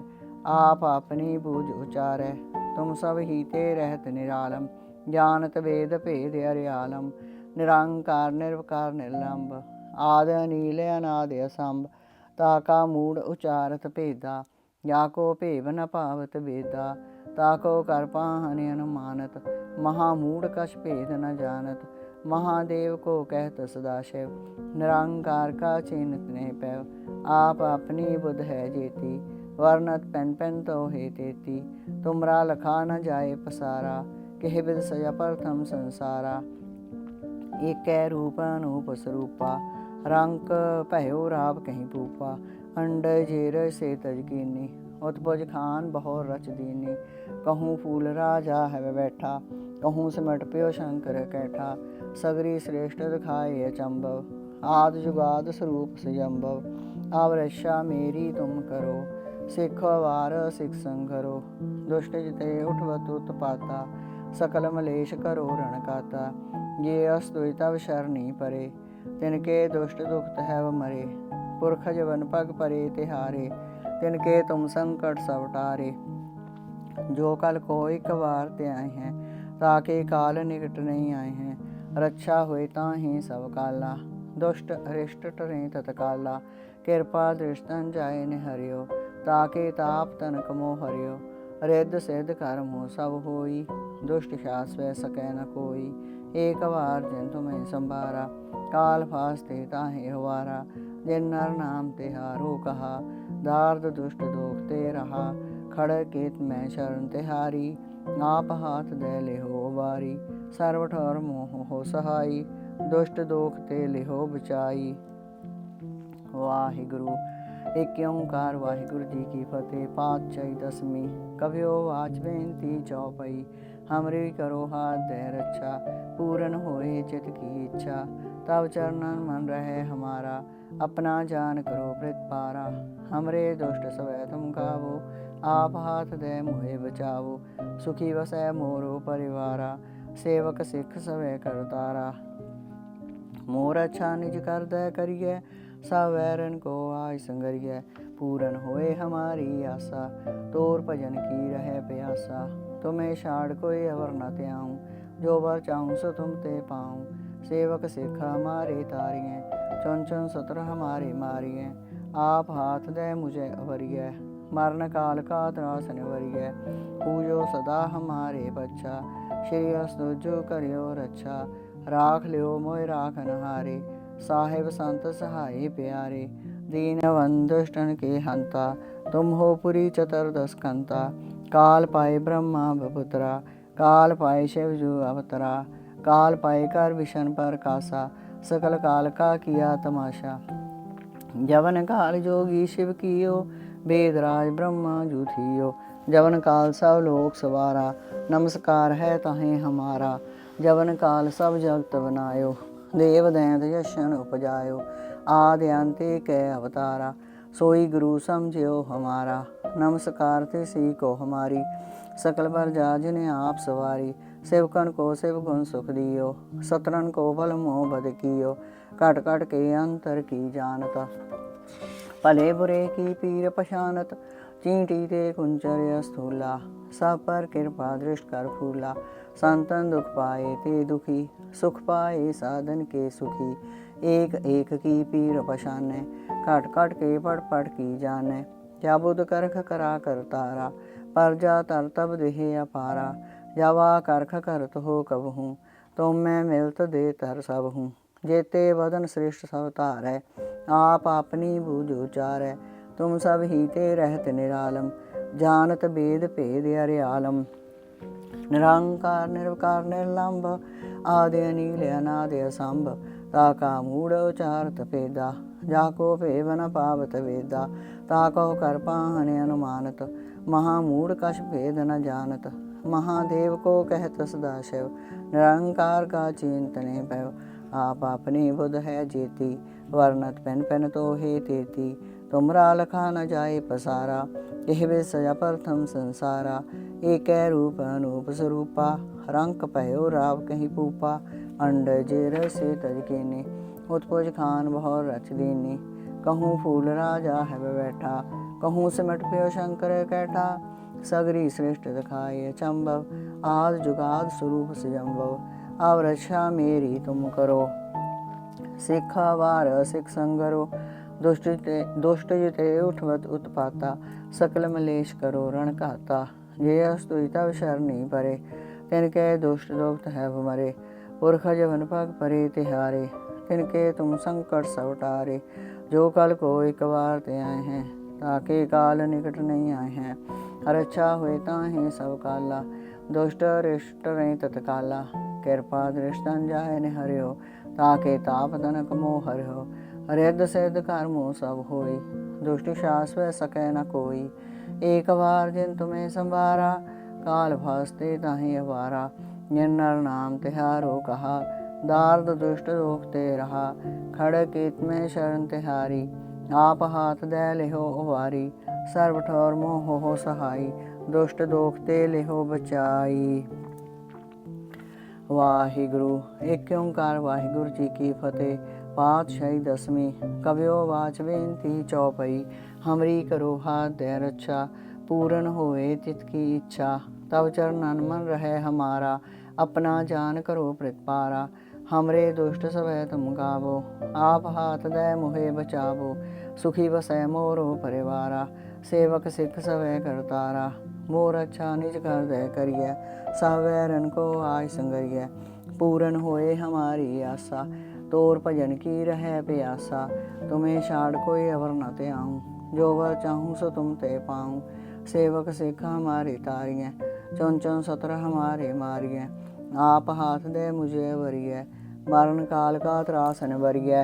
Speaker 1: आप अपनी बूझ उचारै। तुम सब ही ते रहत निरालम, जानत वेद भेद अर्यालम। निरंकार निर्विकार निर्लंब, आदि अनील अनादि असंभ। ताका मूड उचारत भेदा, जाको भेव न पावत वेदा। ताको कर पाहन अनुमानत, महामूड कछ भेद न जानत। महादेव को कहत सदाशिव, निरंकार का चिन्ह नहीं पैव। आप अपनी बुध है जेती, वर्णत पेन पेन तो हे तेती। तुमरा लखा न जाए पसारा, केह बिद सजा प्रथम संसारा। एक रूप अनूप स्वरूपा, रंक भयो राव कहीं पूपा। अंड जेर से तजकीनी, उत्पुज खान बहुत रच दीनी। कहूँ फूल राजा है बैठा, कहूँ सिमट प्यो शंकर कैठा। सगरी श्रेष्ठ दिखाए अचंभव, आद जुगाद स्वरूप स्वयंभव। अब रक्षा मेरी तुम करो, सिख वार सिख संघरो। दुष्ट जिते उठवत उत्पाता, सकल मलेश करो रण काता। ये अस्तुय तब शरणी परे, तिनके दुष्ट दुखत है मरे। पुरख जवन पग परे तिहारे, तिनके तुम संकट सब टारे। जो कल को एक बार ते आए हैं, ताके काल निकट नहीं आए हैं। रक्षा हुए ताहि सब काला, दुष्ट अरिष्ट टरे तत्काला। कृपा दृष्टन जाय निहरियो, ताके ताप तनक मोह हरियो। रिद्ध सिद्ध कर्म हो सब होई, दुष्ट शास्त्र सकै न कोई। एक बार जिन तुम्हें संभारा, काल फास्ते ताहे हुआरा। जिन नर नाम तिहारो कहा, दार्द दुष्ट दोख ते रहा। खड़ केत मैं शरण तिहारी, आप हाथ दे लिहो बारी। सर्व ठौर मोह हो सहाई, दुष्ट दोख ते लिहो बचाई। वाहिगुरु। एक ओंकार वाहिगुरु जी की फतेह। पातशाही दसवीं कवियो वाच बेनती चौपई। हमरी करो हाथ दे रक्षा, पूरन होए चित की इच्छा। तब चरणन मन रहे हमारा, अपना जान करो प्रतिपारा। हमरे दुष्ट सवै तुम गावो, आप हाथ दे मोहे बचावो। सुखी वसै मोरो परिवारा, सेवक सिख सवै करतारा। मोर अच्छा निज कर दे करिए, सब वैरन को आज संगरिए। पूरन होए हमारी आशा, तोर भजन की रहे प्यासा। तुम्हें छाड़ कोई अवर न त्याऊँ, जो वर चाहूँ सो तुम ते पाऊँ। सेवक सिख हमारे तारिए, चुन चुन सतर हमारे मारिए। आप हाथ दे मुझे अवरिए, मरण काल का त्रासन वरिय, पूजो सदा हमारे बच्चा, श्री अस्तु जो करियो रक्षा, राख लियो मोय राखन हारे, साहेब संत सहाय प्यारे, दीन दुष्टन के हंता, तुम हो पुरी चतुर्दश कंता, काल पाए ब्रह्मा बपुत्रा, काल पाए शिव जू अवतरा, काल पाए कर विशन पर कासा, सकल काल का किया तमाशा, जवन काल जोगी शिव कियो, वेदराज ब्रह्मा जू थियो, जवन काल सब लोक सवारा, नमस्कार है ताहें हमारा, जवन काल सब जगत बनायो, देव दैंत यशन उपजायो, आदि अंते कै अवतारा, सोई गुरु समझियो हमारा, नमस्कार तिसी को हमारी, सकल प्रजा जिन्हें आप सवारी, सेवकन को शिव गुण सुख दियो, सतरन को बल मोह बद कियो, कट कट के अंतर की जानता, भले बुरे की पीर पशानत, चींटी ते कुंचर स्थूला, सब पर कृपा दृष्ट कर फूला, संतन दुख पाए ते दुखी, सुख पाए साधन के सुखी, एक एक की पीर पशाने, कट कट के पट पट की जाने, क्या बुध करख करा कर तारा, परजा तर तब देहे अपारा, जवा करख करत हो कब हूँ, तुम मैं मिलत दे तर सब हूँ, जेते वदन श्रेष्ठ सब तारै, आप अपनी बूझ उचारै, तुम सब ही ते रहत निरालम, जानत वेद भेद अर्यालम, निरंकार निर्विकार निर्लंब, आदि अनील अनादि असंभ, ताका मूढ़ उचारत पेदा, जाको भेव न पावत वेदा, ताको कर पाहन अनुमानत, महामूढ़ कछ भेद न जानत, महादेव को कहत सदाशिव, निरंकार का चिंतने पैव, आप अपनी बुध है जेती, वर्णत पेन पेन तो हे तेती, तुमरा लखा न जाए पसारा, यह विषय प्रथम संसारा, एक रूप अनूप स्वरूपा, रंक पयो राव कहीं पूपा, अंड जेर से तज कीनी, उत्पुज खान बहुर रच दीनी, कहूँ फूल राजा है बैठा, कहूँ सिमट प्यो शंकर कैठा, सगरी श्रेष्ठ दिखाए चंबव, आद जुगाद स्वरूप सिजम्बव, अब रक्षा मेरी तुम करो, सिखा वार सिख संगरो, दुष्ट जिते उठवत उत्पाता, सकल मलेश करो रण कहता, जे अस्तुई तब शरणी परे, तिनके दुष्ट दुख है मरे, पुरख जवन पग परे तिहारे, तिनके तुम संकट सब टारे, जो कल को एक बार ते आए हैं, ताके काल निकट नहीं आए हैं, रक्षा हुए ताहें सब काला, दुष्ट रिष्ट रहे तत्काला, कृपा दृष्टन जाय ने हरियो, ताके ताप तनक मोह हरियो, रिद्ध सिद्ध कर्मो सब होई, दुष्ट शाश्वत सकै न कोई, एक बार जिन तुम्हें संवारा, काल भासते ताहें अवारा, जिन नर नाम तिहारो कहा, दार्द दुष्ट रोकते रहा, खड़ केत में शरण तिहारी, आप हाथ दे लेहो उवारी, सर्व ठौर मोह हो सहाई, दुष्ट दोखते लेहो बचाई। वाहिगुरु। एक ओंकार वाहिगुरु जी की फतेह। पातशाही दसवीं। कवियो वाच बेनती चौपई, हमरी करो हाथ दे रक्षा, पूरन होए चित की इच्छा, तब चरणन मन रहे हमारा, अपना जान करो प्रतिपारा, हमरे दुष्ट सवै तुम गावो, आप हाथ दे मुहे बचावो, सुखी बसै मोरो परिवारा, सेवक सिख सवै करतारा, मोर अच्छा निज कर दे करिय, सावैरन को आय संगरिय, पूरन होए हमारी आशा, तोर भजन की रह प्यासा, तुम्हें छाड़ कोई अवर न ते आऊँ, जो वर चाहूँ सो तुम ते पाऊँ, सेवक सिख हमारे तारिय, चुन चुन सत्र हमारे मारिय, आप हाथ दे मुझे वरिय, मरण काल का त्रासन वरिय,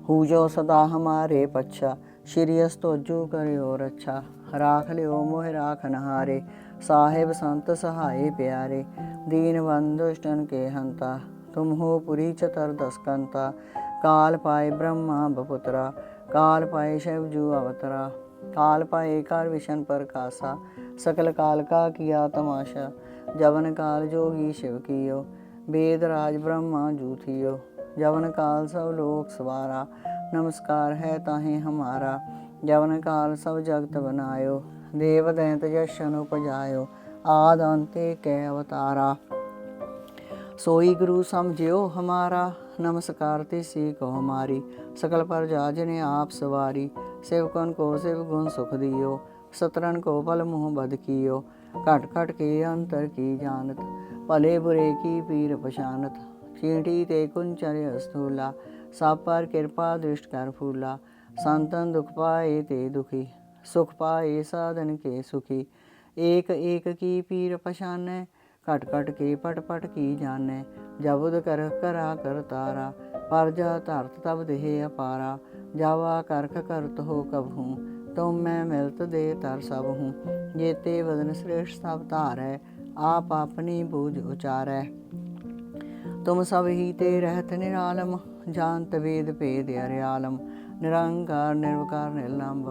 Speaker 1: हूजो सदा हमारे पच्छा, श्री अस्तोजु करियो रक्षा, राख लियो मोह राखन हारे, साहेब संत सहाय प्यारे, दीन बंधुष्टन के हंता, तुम हो पुरी चतुर्दश कंता, काल पाए ब्रह्मा बपुत्रा, काल पाए शिवजू अवतरा, काल पाए कर विशन पर कासा, सकल काल का किया तमाशा, जवन काल जोगी शिव कियो, वेद राज ब्रह्मा जू थियो, जवन काल सब लोक सवारा, नमस्कार है ताहें हमारा, जवन काल सब जगत बनायो, देव दैंत यशन उपजायो, आद अंते कै अवतारा, सोई गुरु समझियो हमारा, नमस्कार तिसी को हमारी, सकल प्रजा जिन्हें आप सवारी, सेवकन को शिव गुण सुख दियो। सतरन को पल मुँह बद कियो। घट घट के अंतर की जानत, भले बुरे की पीर पछानत। चींटी ते कुंचर स्थूला, सब पर कृपा दृष्ट कर फूला। संतन दुख पाए ते दुखी, सुख पाए साधन के सुखी। एक एक की पीर पछानै, घट घट के पट पट की जानै। जबुद कर करा कर तारा, परजा धरत तब देह अपारा। जावा करख करत हो कबहूँ, तुम मैं मिलत दे तर सब हूँ। जेते बदन श्रेष्ठ सब धारै, आप अपनी बूझ उचारै। तुम सब ही ते रहत निरालम, जानत वेद भेद अरियालम। निरंकार निर्विकार निर्लंब,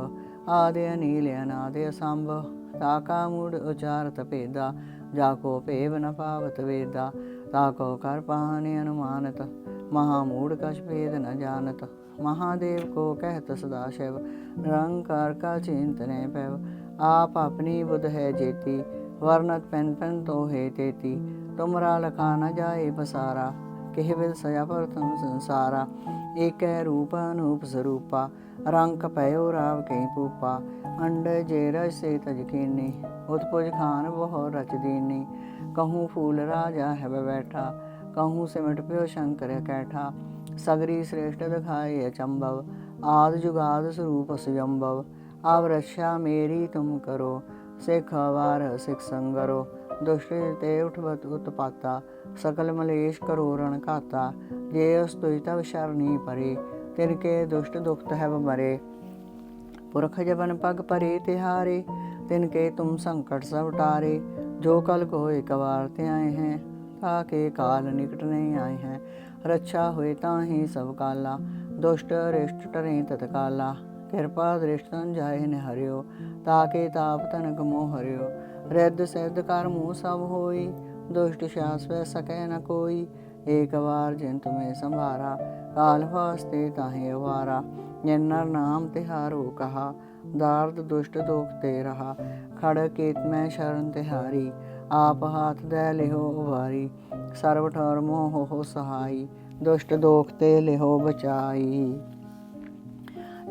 Speaker 1: आदि अनील अनादि असंभ। ताका मूढ़ उचारत भेदा, जाको भेव न पावत वेदा। ताको कर पानी अनुमानत, महामूढ़ कछ भेद न जानत। महादेव को कहत सदाशिव, निरंकार का चिंतन पैव। आप अपनी बुध है जेती, वर्णत पेन पेन तो है तेती। तुमरा लखा न जाए बसारा, केह विद सया प्रथम संसारा। एक रूप अनूप स्वरूपा, रंक पयो राव के पूपा। अंड जे रज से तज कीनी, उत्पुज खान बहु रच दीनी। कहूँ फूल राजा है बैठा, कहूँ सिमट प्यो शंकर कैठा। सगरी श्रेष्ठ दिखाए अचंभव, आद जुगाद स्वरूप सुजंभव। अब रक्षा मेरी तुम करो, सिख वार सिख संगरो। दुष्ट ते उठवत उत्पाता, सकल मलेश करो रण खाता। जे स्तुति तब शरणी परे, तिनके दुष्ट दुखत है मरे। पुरख जबन पग परे तिहारे, तिनके तुम संकट सब टारे। जो कल को एक बार ते आए हैं, ताके काल निकट नहीं आए हैं। रक्षा हुए ताहि सब काला, दुष्ट रिष्ट टरे तत्काला। कृपा दृष्ट तन जाए न हरियो, ताके ताप तनक मोह हरियो। रिद्ध सिद्ध कर मुँह सब होई, दुष्ट शास वह सकै न कोई। एक बार जिन तुम्हें संभारा, काल वास्ते ताहि अवारा। जिन नर नाम तिहारो कहा, दार्द दुष्ट दुख ते रहा। खड़ केत में शरण तिहारी, आप हाथ दे लिहो उबारी। सर्व ठौर मोह हो सहाई, दुष्ट दोख ते लिहो बचाई।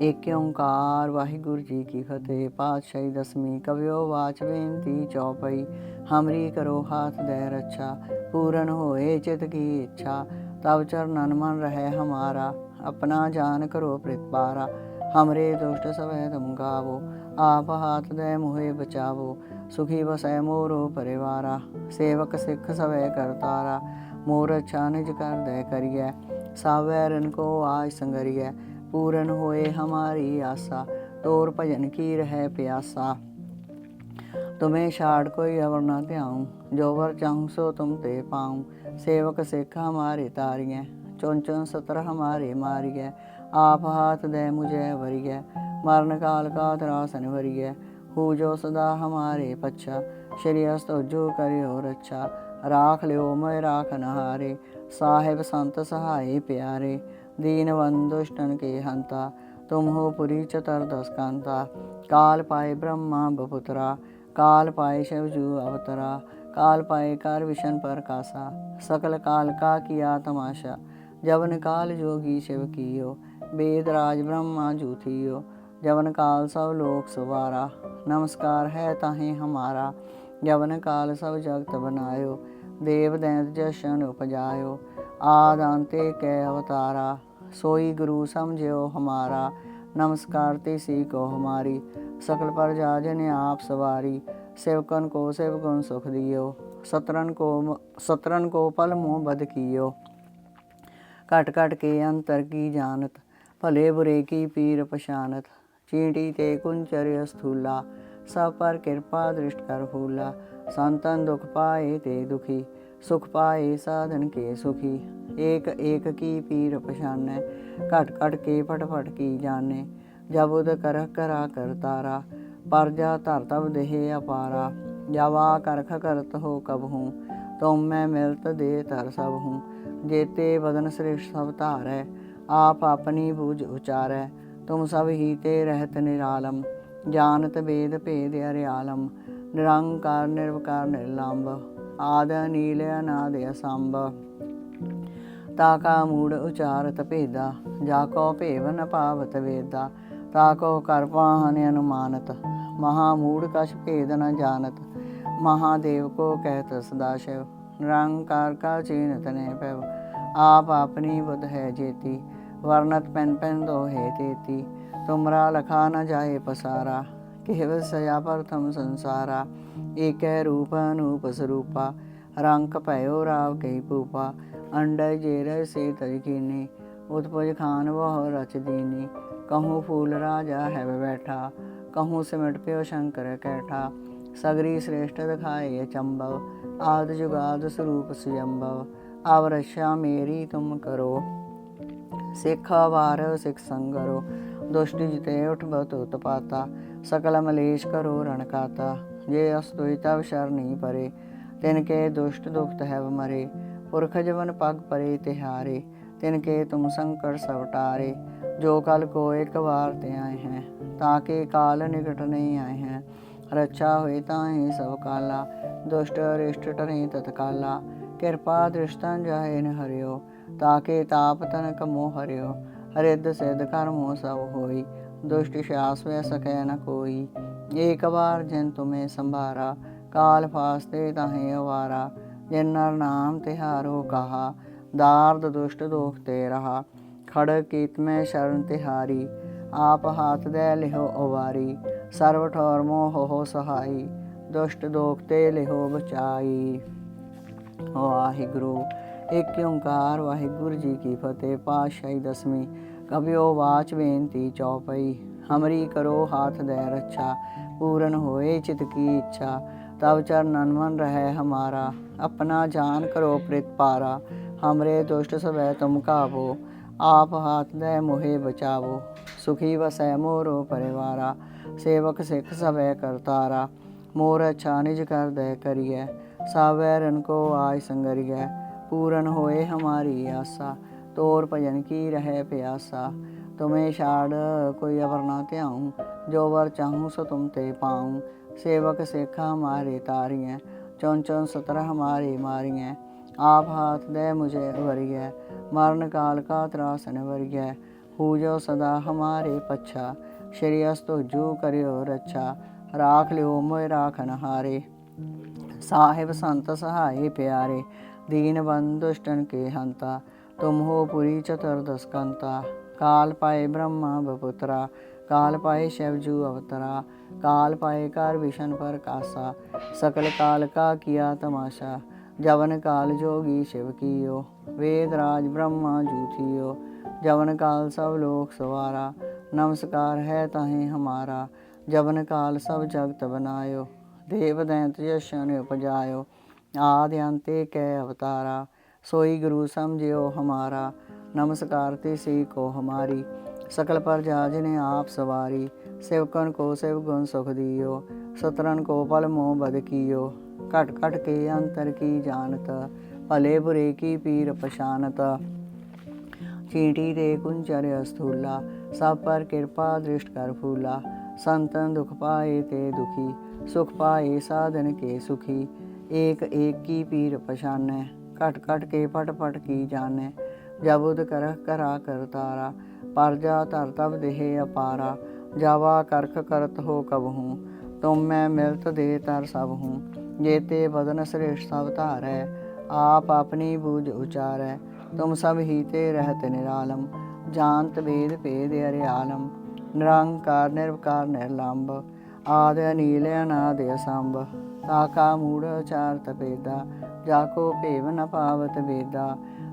Speaker 1: एक ओंकार वाहिगुरु जी की फतेह। पातशाही दसवीं। कवियो वाच बेनती चौपई, हमरी करो हाथ दे रक्षा। पूरन होए चित की इच्छा, तब चरणन मन रहे हमारा। अपना जान करो प्रतिपारा, हमरे दुष्ट सवै तुम गावो। आप हाथ दे मुहे बचावो, सुखी बसै मोरो परिवारा। सेवक सिख सवै करतारा, मोर अच्छा निज कर दे करिए। सावैरन को आज संगरिए, पूरन होए हमारी आशा। तोर भजन की रह प्यासा, तुम्हें छाड़ कोई अवर न ध्याऊँ। जो वर चाहूँ सो तुम ते पाऊँ। सेवक सिख हमारे तारिए, चुन चुन सतर हमारे मारिए। आप हाथ दे मुझे वरिए, मरण काल का त्रासन भरिए। हूँ जो सदा हमारे पच्छा, श्री अस्तुजो करियो रक्षा। राख लियो मैं राख न हारे, साहिब संत सहाय प्यारे। दीन बंधुष्टन के हंता, तुम हो पुरी चतुर्दश कांता। काल पाए ब्रह्मा बपुतरा, काल पाए शिवजू अवतरा। काल पाए कर विशन पर कासा, सकल काल का किया तमाशा। जवन काल जोगी शिव कियो, वेद राज ब्रह्मा जूथियो। जवन काल सब लोक सवारा, नमस्कार है ताहि हमारा। जवन काल सब जगत बनायो, देव दैंत जशन उपजायो। आद अंते कै अवतारा, सोई गुरु समझियो हमारा। नमस्कार तिसी को हमारी, सकल प्रजा जन आप सवारी। सेवकन को शिव गुण सुख दियो, सतरन को पल मुँह बद कियो। घट घट के अंतर की जानत, भले बुरे की पीर पछानत। चींटी ते कुंचर स्थूला, सब पर कृपा दृष्ट कर फूला। संतन दुख पाए ते दुखी, सुख पाए साधन के सुखी। एक एक की पीर पछानै, घट घट के फट फट की जाने। जबुद कर करा कर तारा, परजा धर तब देह अपारा। जावा करख करत हो कबहूँ, तुम मैं मिलत दे तर सब हूँ। जेते बदन श्रेष्ठ सब धारै, आप अपनी बूझ उचारै। तुम सब ही ते रहत निरालम, जानत वेद भेद अरियालम। निरंकार निर्विकार निर्लंब, आद अनील अनादि असंभ। ताका मूढ़ उचारत भेदा, जाको भेव न पावत वेदा। ताको कर पाहन अनुमानत। महामूढ़ कछ भेद न जानत, महादेव को कहत सदाशिव। निरंकार का चीनत ने पैव, आप अपनी बुध है जेती। वर्णत पेन पेन दो है तेती, तुमरा लखा न जाए पसारा। केवल सया प्रथम संसारा, एक रूप अनूप स्वरूपा। रंक भयो राव कही पूपा, अंडर जेर से तजकीनी। उत्पज खान वह रच दीनी, कहूँ फूल राजा है बैठा। कहूँ सिमट प्यो शंकर कैठा, सगरी श्रेष्ठ दिखाए चंबव। आद जुगाद स्वरूप स्वयंभव, अब रक्षा मेरी तुम करो। सिख वार सिख संगरो, दुष्ट जिते उठ बत उत्पाता। सकल मलेश करो रणकाता, जे अस्तुई तब शरणी परे। तिनके दुष्ट दुखत है मरे, पुरख जवन पग परे तिहारे। तिनके तुम संकट सब टारे, जो कल को एक बार ते आए हैं। ताके काल निकट नहीं आए हैं, रक्षा हुई ताहि सब काला। दुष्ट अरिष्ट टरे तत्काला, कृपा दृष्टन जाहे न हरियो। ताके ताप तनक मोह हरियो, हरिद सिद्ध कर्मो सब होई। दुष्ट श्यास वै सकै न कोई, एक बार जिन तुम्हें संभारा। काल फासते ताहे अवारा, जिन नर नाम तिहारो कहा। दार्द दुष्ट दोखते रहा, खड़ग कीत में शरण तिहारी। आप हाथ दे लिहो उबारी, सर्व ठौर मोह हो सहाई। दुष्ट दोखते लिहो बचाई। वाहिगुरु। एक ओंकार वाहिगुरु जी की फतेह। पातशाही दसवीं। कबियो वाच बेनती चौपई, हमरी करो हाथ दे रक्षा। पूरन होए चित की इच्छा, तब चरणन मन रहे हमारा। अपना जान करो प्रित पारा, हमरे दुष्ट सबै तुम काबो। आप हाथ दे मोहे बचावो, सुखी वसै मोरो परिवारा। सेवक सिख सबै करतारा, मोर अच्छा निज कर दे करिए। सावैरन को आय संगरिए, पूरन होए हमारी आशा। तोर भजन की रहे प्यासा, तुम्हें छाड़ कोई अवर ना त्याऊँ। जो वर चाहूँ सो तुम ते पाऊँ। सेवक सिख हमारे तारिए, चौन चौन सत्रह हमारे मारिए। आप हाथ दे मुझे वरिए, मरण काल का त्रासन वरिए। पूजो सदा हमारे पच्छा, श्री अस्तु जू करियो रक्षा। राख लियो मोय राखन हारे, साहिब संत सहाय प्यारे। दीन बंधु दुष्टन के हंता, तुम हो पुरी चतुर्दश कंता। काल पाए ब्रह्मा बपुत्रा, काल पाए शिवजू अवतरा। काल पाए कर विशन पर कासा, सकल काल का किया तमाशा। जवन काल जोगी शिव कियो, वेद राज ब्रह्मा जूथियो। जवन काल सब लोक सवारा, नमस्कार है ताहे हमारा। जवन काल सब जगत बनायो, देव दैंत यशन उपजायो। आदि अंत कै अवतारा, सोई गुरु समझियो हमारा। नमस्कार तिसी को हमारी, सकल प्रजा जिन्हें आप सवारी। सेवकन को शिव गुण सुख दियो, सतरन को पल मोह बद कियो। कट कट के अंतर की जानत, भले बुरे की पीर पशानत। चींटी दे कुंचर स्थूला, सब पर कृपा दृष्ट कर फूला। संतन दुख पाए ते दुखी, सुख पाए साधन के सुखी। एक एक की पीर पशानै, कट कट के पट पट की जाने। जब उद करह करा कर तारा, परजा धर तब देह अपारा। जावा करख करत हो कब हूँ, तुम मैं मिलत दे तर सब हूँ। जेते बदन श्रेष्ठ सब धारै, आप अपनी बूझ उचारै। तुम सब ही ते रहत निरालम, जानत वेद भेद अरे आलम। निरंकार निर्विकार निर्लंब, आदि अनील अनादि असंभ। ताका मूढ़ चार तपेदा, जाको भेव न पावत वेदा।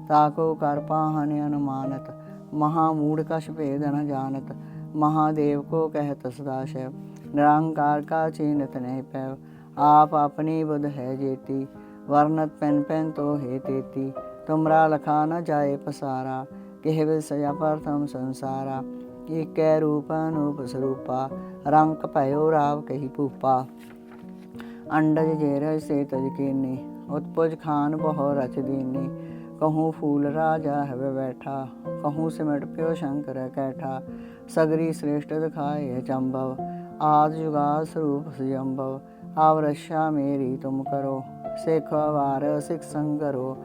Speaker 1: ताको कर पाहन अनुमानत, महामूढ़ कछ भेद न जानत। महादेव को कहत सदाशिव, निरंकार का चीनत नहीं पैव। आप अपनी बुध है जेती, वर्णत पेन पेन तो हे तेती। तुमरा लखा न जाए पसारा, केहबिल सया प्रथम संसारा। एक रूप अनूप स्वरूपा, रंक भयो राव कही पूपा। अंडज जेरज से तजकीनी, उत्पुज खान बहु रच दीनी। कहूँ फूल राजा है बैठा, कहूँ सिमट प्यो शंकर कैठा। सगरी श्रेष्ठ दिखाए चंबव, आद जुगाद स्वरूप स्वयंभव। आव रक्षा मेरी तुम करो, सिख वार सिख संगरो।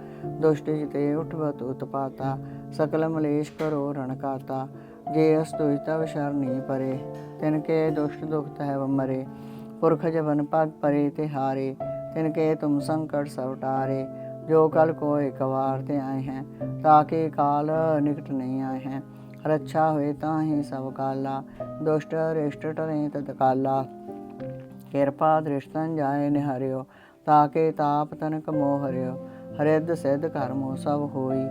Speaker 1: दुष्ट जिते उठ बत उत्पाता, सकल मलेश करो रणकाता। जे अस तुझ तब शरणी परे, तिनके दुष्ट दुख है मरे। पुरख जबन पग परे तिहारे, तिनके तुम संकट सब टारे। जो कल को एक बार ते आए हैं, ताकि काल निकट नहीं आए हैं। रक्षा हुए ताहि सब काला, दुष्ट रिष्ट टरे तत्काला। किरपा दृष्टन जाए निहरियो, ताके ताप तनक मोह हरियो। हरिद सिद्ध कर्मो सब होई,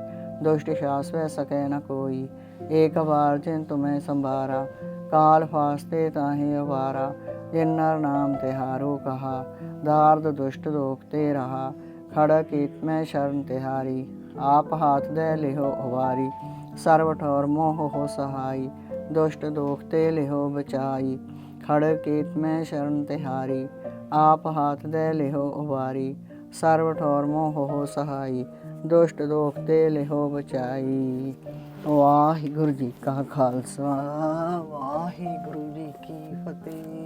Speaker 1: दुष्ट शास वह सके न कोई। एक बार जिन तुम्हें संभारा, काल फास्ते ताहि अवारा। जिन नर नाम तिहारो कहा, दार्द दुष्ट रोकते रहा। खड़ कीत में शरण तिहारी, आप हाथ दे लिहो उबारी। सर्व ठौर मोह हो सहाई, दुष्ट दोखते लिहो बचाई। खड़ कीत में शरण तिहारी, आप हाथ दे लिहो उबारी। सर्व ठौर मोह हो सहाई, दुष्ट दोखते लिहो बचाई। वाहिगुरु जी का खालसा, वाहिगुरु जी की फतेह।